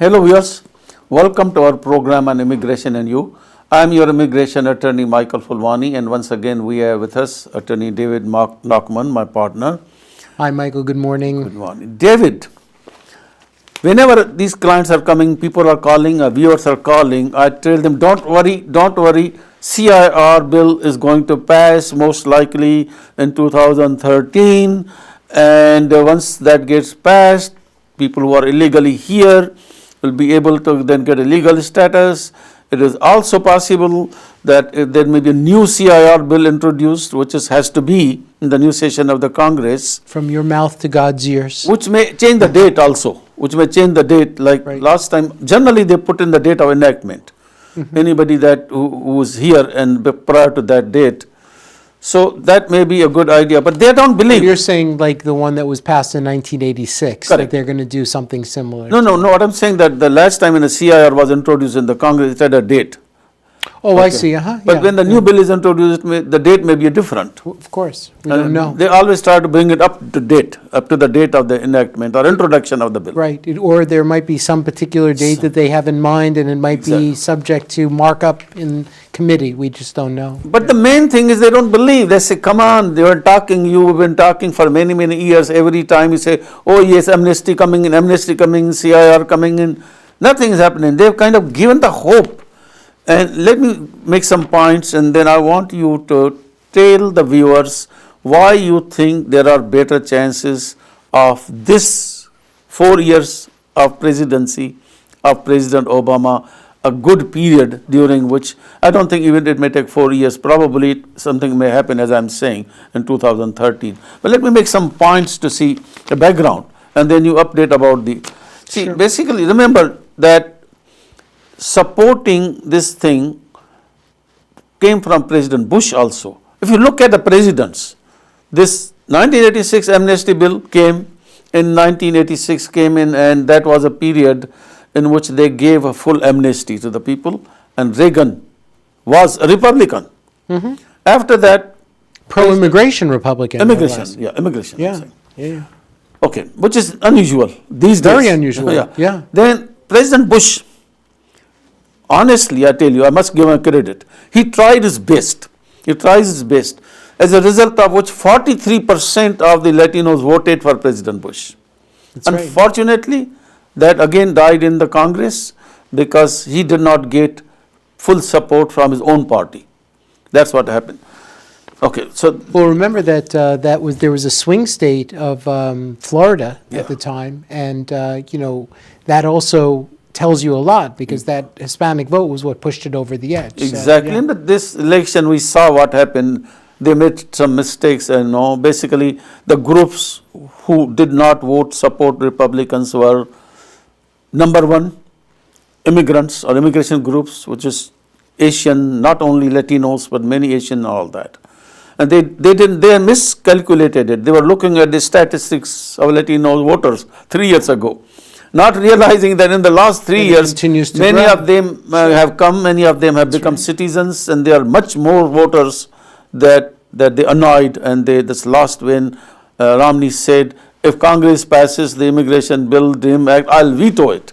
Hello viewers, welcome to our program on immigration and you. I am your immigration attorney Michael Fulwani, and once again we have with us attorney David Nachman, my partner. Hi Michael, good morning. Good morning. David, whenever these clients are coming, people are calling, viewers are calling, I tell them don't worry, CIR bill is going to pass most likely in 2013, and once that gets passed, people who are illegally here will be able to then get a legal status. It is also possible that there may be a new CIR bill introduced, which has to be in the new session of the Congress. From your mouth to God's ears. Which may change the date also, like right. Last time, generally they put in the date of enactment. Anybody who was here and prior to that date. So that may be a good idea, but they don't believe. You're saying like the one that was passed in 1986, Correct. That they're going to do something similar. No, what I'm saying that the last time when the CIR was introduced in the Congress, it had a date. Oh, okay. I see, But when the new bill is introduced, the date may be different. Of course, we don't know. They always try to bring it up to the date of the enactment or introduction of the bill. Right, or there might be some particular date that they have in mind, and it might be subject to markup in committee. We just don't know. But the main thing is they don't believe. They say, come on, you've been talking for many, many years. Every time you say, oh yes, amnesty coming in, CIR coming in. Nothing is happening. They've kind of given the hope. And let me make some points, and then I want you to tell the viewers why you think there are better chances of this 4 years of presidency of President Obama, a good period during which I don't think even it may take 4 years, probably something may happen, as I'm saying, in 2013. But let me make some points to see the background, and then you update about Sure. Basically remember that supporting this thing came from President Bush also. If you look at the presidents, this 1986 amnesty bill came in, 1986 came in, and that was a period in which they gave a full amnesty to the people, and Reagan was a Republican. Mm-hmm. After that, pro-immigration Republican. Immigration. Yeah. Okay, which is unusual these days. Very unusual. Yeah. Then President Bush, honestly, I tell you, I must give him credit. He tried his best. As a result of which 43% of the Latinos voted for President Bush. That's Unfortunately, that again died in the Congress because he did not get full support from his own party. That's what happened. Okay, so well, remember that there was a swing state of Florida at the time, and that also tells you a lot because that Hispanic vote was what pushed it over the edge. Exactly. So, In this election, we saw what happened. They made some mistakes, basically the groups who did not support Republicans were, number one, immigrants or immigration groups, which is Asian, not only Latinos, but many Asian and all that. And they miscalculated it. They were looking at the statistics of Latino voters 3 years ago, not realizing that in the last 3 years, many of them have come, many of them have become citizens, and there are much more voters that they annoyed. And this last when Romney said, if Congress passes the immigration bill, DREAM Act, I'll veto it.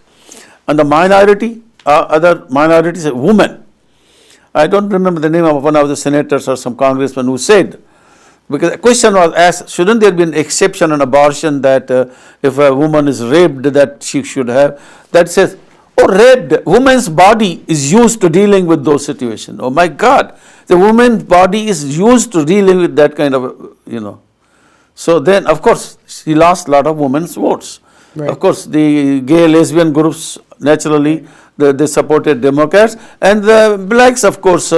And the minority, other minorities, women. I don't remember the name of one of the senators or some congressman who said, because a question was asked, shouldn't there be an exception on abortion that if a woman is raped that she should have? That says, raped, woman's body is used to dealing with those situations. Oh my God, the woman's body is used to dealing with that kind of, So then, of course, she lost a lot of women's votes. Right. Of course, the gay, lesbian groups, naturally, they supported Democrats, and the blacks, of course,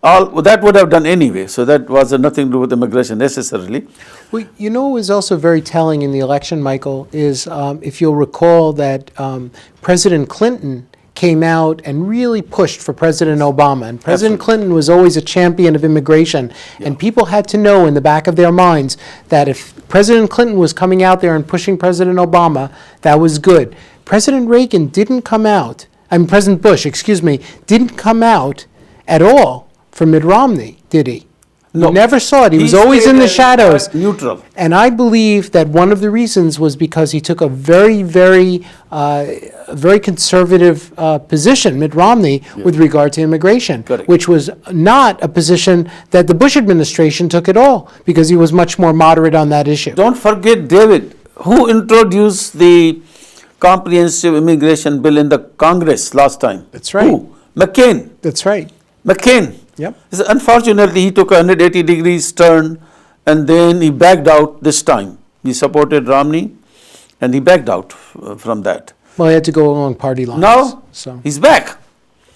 all that would have done anyway. So that was nothing to do with immigration necessarily. Well, what was also very telling in the election, Michael, is if you'll recall that President Clinton came out and really pushed for President Obama. And President Clinton was always a champion of immigration. And people had to know in the back of their minds that if President Clinton was coming out there and pushing President Obama, that was good. President Reagan didn't come out, President Bush, didn't come out at all for Mitt Romney, did he? No. You never saw it. He was He always in the stayed shadows. neutral. And I believe that one of the reasons was because he took a very conservative position, Mitt Romney, with regard to immigration, Correct. which was not a position that the Bush administration took at all, because he was much more moderate on that issue. Don't forget, David, who introduced the comprehensive immigration bill in the Congress last time? That's right. Who? McCain. That's right. McCain. Yep. Unfortunately, he took a 180 degrees turn and then he backed out this time. He supported Romney and he backed out from that. Well, he had to go along party lines. Now, So he's back.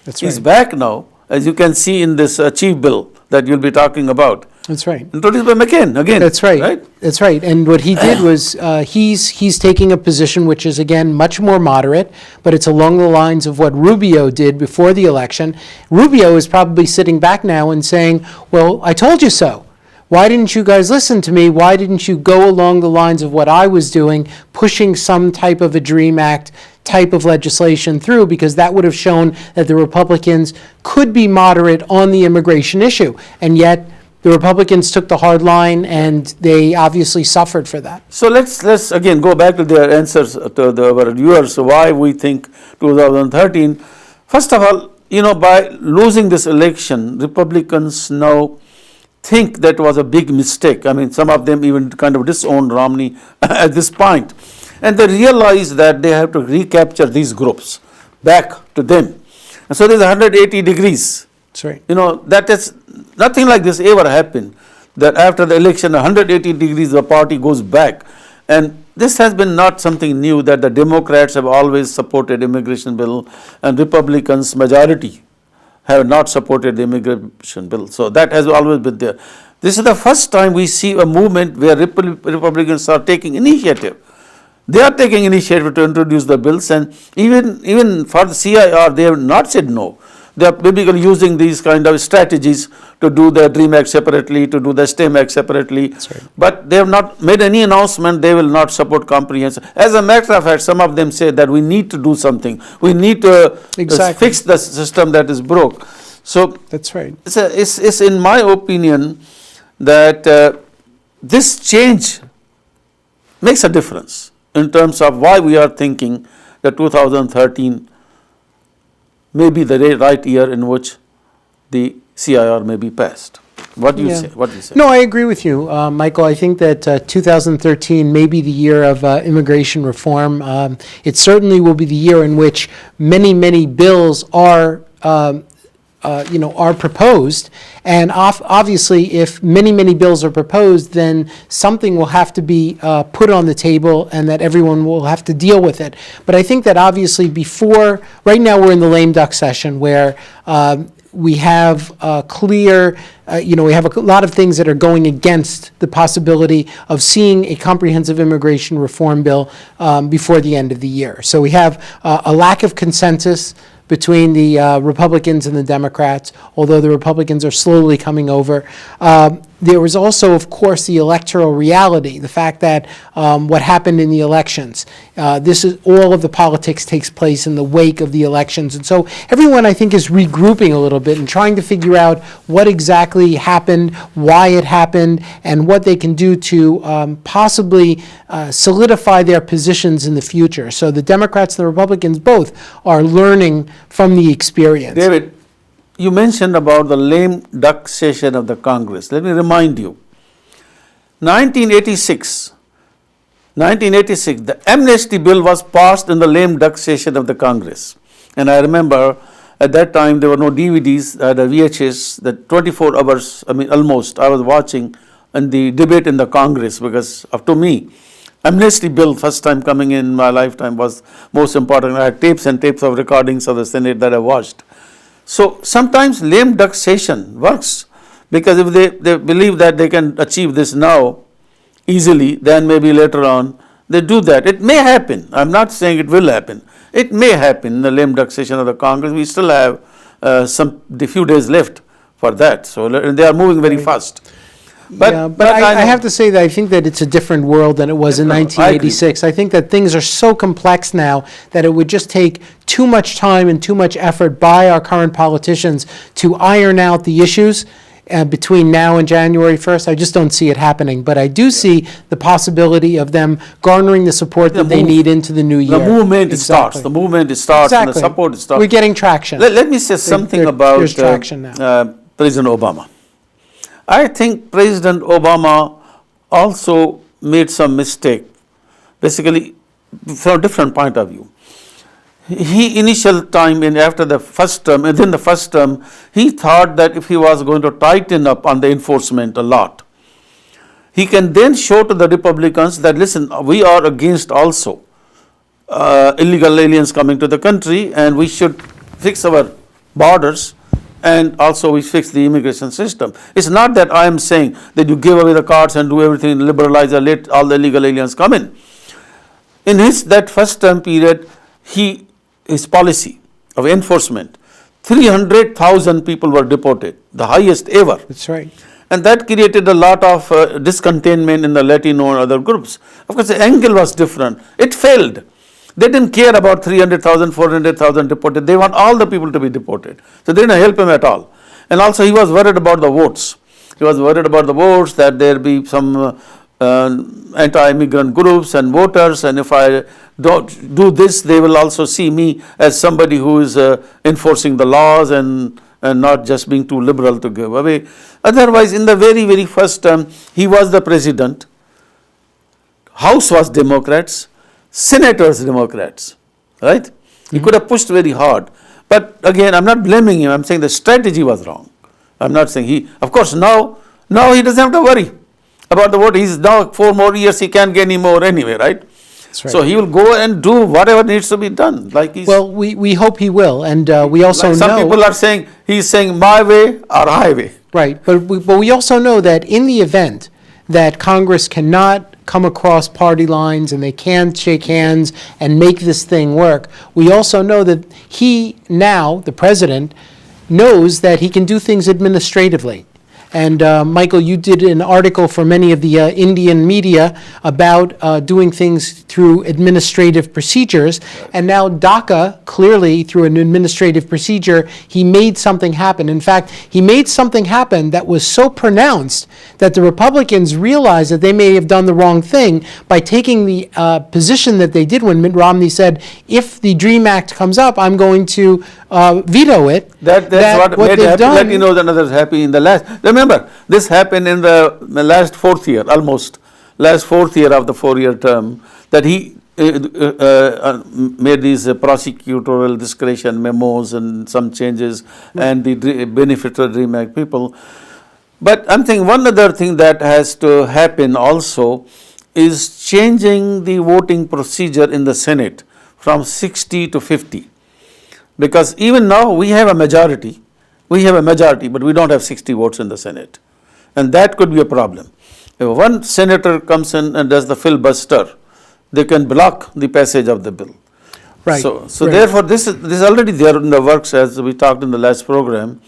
that's He's right. back now, as you can see in this chief bill that you'll be talking about. That's right. Introduced by McCain again. That's right. That's right. And what he did was he's taking a position which is, again, much more moderate, but it's along the lines of what Rubio did before the election. Rubio is probably sitting back now and saying, well, I told you so. Why didn't you guys listen to me? Why didn't you go along the lines of what I was doing, pushing some type of a DREAM Act type of legislation through, because that would have shown that the Republicans could be moderate on the immigration issue. And yet the Republicans took the hard line, and they obviously suffered for that. So let's again go back to their answers to our viewers why we think 2013. First of all, by losing this election, Republicans now think that was a big mistake. I mean, some of them even kind of disowned Romney at this point. And they realize that they have to recapture these groups back to them. And so there's 180 degrees. That's right. That is nothing like this ever happened, that after the election 180 degrees the party goes back. And this has been not something new, that the Democrats have always supported immigration bill and Republicans majority have not supported the immigration bill. So that has always been there. This is the first time we see a movement where Republicans are taking initiative. They are taking initiative to introduce the bills, and even for the CIR, they have not said no. They are basically using these kind of strategies to do the DREAM Act separately, to do the STEM Act separately. That's right. But they have not made any announcement they will not support comprehensive. As a matter of fact, some of them say that we need to do something. We need to Exactly. fix the system that is broke. So That's right. it's in my opinion that this change makes a difference in terms of why we are thinking that 2013 may be the right year in which the CIR may be passed. What do you Yeah. say? What do you say? No, I agree with you, Michael. I think that 2013 may be the year of immigration reform. It certainly will be the year in which many bills are proposed. And obviously, if many bills are proposed, then something will have to be put on the table, and that everyone will have to deal with it. But I think that obviously right now we're in the lame duck session where we have clear, we have a lot of things that are going against the possibility of seeing a comprehensive immigration reform bill before the end of the year. So we have a lack of consensus between the Republicans and the Democrats, although the Republicans are slowly coming over. There was also, of course, the electoral reality, the fact that what happened in the elections. All of the politics takes place in the wake of the elections. And so everyone, I think, is regrouping a little bit and trying to figure out what exactly happened, why it happened, and what they can do to possibly solidify their positions in the future. So the Democrats and the Republicans both are learning from the experience. David, you mentioned about the lame duck session of the Congress. Let me remind you, 1986, the amnesty bill was passed in the lame duck session of the Congress. And I remember at that time there were no DVDs, I had a VHS, that 24 hours, almost, I was watching in the debate in the Congress, because to me, amnesty bill first time coming in my lifetime was most important. I had tapes and tapes of recordings of the Senate that I watched. So sometimes lame duck session works, because if they believe that they can achieve this now easily, then maybe later on they do that. It may happen. I'm not saying it will happen. It may happen in the lame duck session of the Congress. We still have a few days left for that. So they are moving very fast. But I have to say that I think that it's a different world than it was in 1986. I think that things are so complex now that it would just take too much time and too much effort by our current politicians to iron out the issues. between now and January 1st. I just don't see it happening. But I do see the possibility of them garnering the support that they need into the new year. The movement starts. The movement starts and the Exactly. support starts. We're getting traction. Let me say something about there's traction now. President Obama. I think President Obama also made some mistake, basically from a different point of view. He initial time after the first term, within the first term, he thought that if he was going to tighten up on the enforcement a lot, he can then show to the Republicans that, listen, we are against also illegal aliens coming to the country, and we should fix our borders, and also we fix the immigration system. It's not that I am saying that you give away the cards and do everything, liberalize and let all the illegal aliens come in. In that first term period, his policy of enforcement, 300,000 people were deported, the highest ever. That's right. And that created a lot of discontentment in the Latino and other groups. Of course, the angle was different. It failed. They didn't care about 300,000, 400,000 deported. They want all the people to be deported. So they didn't help him at all. And also he was worried about the votes. He was worried about the votes, that there be some anti-immigrant groups and voters, and if I don't do this, they will also see me as somebody who is enforcing the laws and not just being too liberal to give away. Otherwise, in the very, very first term, he was the president. House was Democrats, senators Democrats, right? He could have pushed very hard. But again, I'm not blaming him. I'm saying the strategy was wrong. I'm not saying of course, now he doesn't have to worry about the vote. He's now 4 more years, he can't get any more anyway, right? That's right. So he will go and do whatever needs to be done. Well, we hope he will, and we also like some people are saying, he's saying my way or highway. Right, but we also know that in the event that Congress cannot come across party lines and they can't shake hands and make this thing work, we also know that he now, the president, knows that he can do things administratively. And Michael, you did an article for many of the Indian media about doing things through administrative procedures. And now DACA, clearly through an administrative procedure, he made something happen. In fact, he made something happen that was so pronounced that the Republicans realized that they may have done the wrong thing by taking the position that they did when Mitt Romney said, if the DREAM Act comes up, I'm going to veto it. That's what made Latinos and others happy in the last. Remember, this happened in the last 4th year, almost last 4th year of the 4-year term, that he made these prosecutorial discretion memos and some changes, and the benefited DREAM Act people. But I'm thinking one other thing that has to happen also is changing the voting procedure in the Senate from 60 to 50. Because even now we have a majority, but we don't have 60 votes in the Senate. And that could be a problem. If one senator comes in and does the filibuster, they can block the passage of the bill. Right. So therefore this is already there in the works, as we talked in the last program,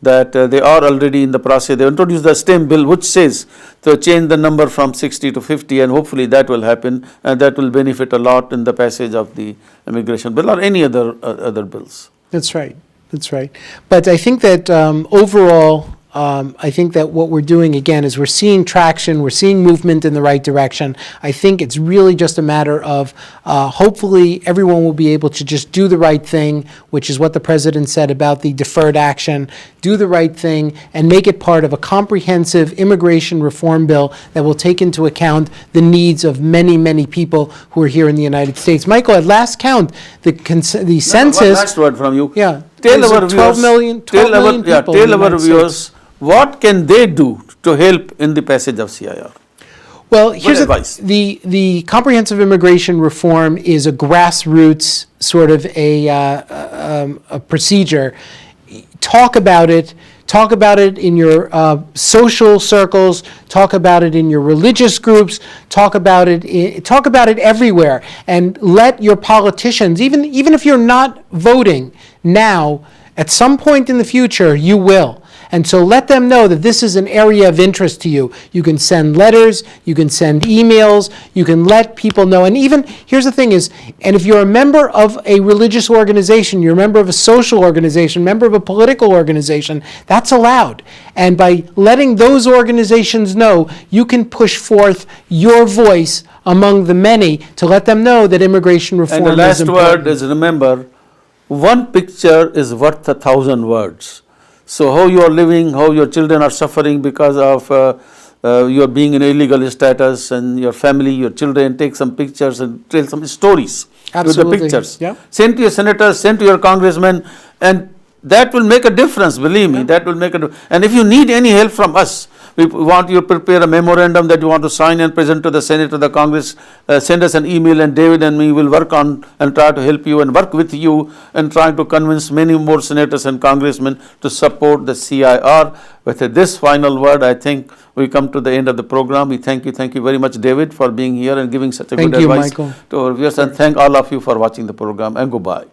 that they are already in the process. They introduced the same bill which says to change the number from 60 to 50, and hopefully that will happen, and that will benefit a lot in the passage of the immigration bill or any other bills. That's right. That's right. But I think that overall, I think that what we're doing, again, is we're seeing traction, we're seeing movement in the right direction. I think it's really just a matter of hopefully everyone will be able to just do the right thing, which is what the president said about the deferred action, do the right thing and make it part of a comprehensive immigration reform bill that will take into account the needs of many, many people who are here in the United States. Michael, at last count, the census... One last word from you. Yeah. Tell our 12 viewers, million people tell in the our United viewers, States. what can they do to help in the passage of CIR? Well, here's advice? the comprehensive immigration reform is a grassroots sort of a procedure. Talk about it. Talk about it in your social circles. Talk about it in your religious groups. Talk about it everywhere. And let your politicians, even if you're not voting now, at some point in the future, you will. And so let them know that this is an area of interest to you. You can send letters, you can send emails, you can let people know. And even, here's the thing is, and if you're a member of a religious organization, you're a member of a social organization, member of a political organization, that's allowed. And by letting those organizations know, you can push forth your voice among the many to let them know that immigration reform And the is last important. word is, remember, one picture is worth 1,000 words. So how you are living, how your children are suffering because of your being in illegal status, and your family, your children, take some pictures and tell some stories Absolutely. with the pictures. Yeah. Send to your senators, send to your congressmen, and that will make a difference, believe me, that will make a difference. And if you need any help from us, we want you to prepare a memorandum that you want to sign and present to the Senate or the Congress, send us an email, and David and me will work on and try to help you and work with you and trying to convince many more senators and congressmen to support the CIR. With this final word, I think we come to the end of the program. We thank you very much, David, for being here and giving such a Thank good you, advice Michael. to our viewers, and thank all of you for watching the program, and goodbye.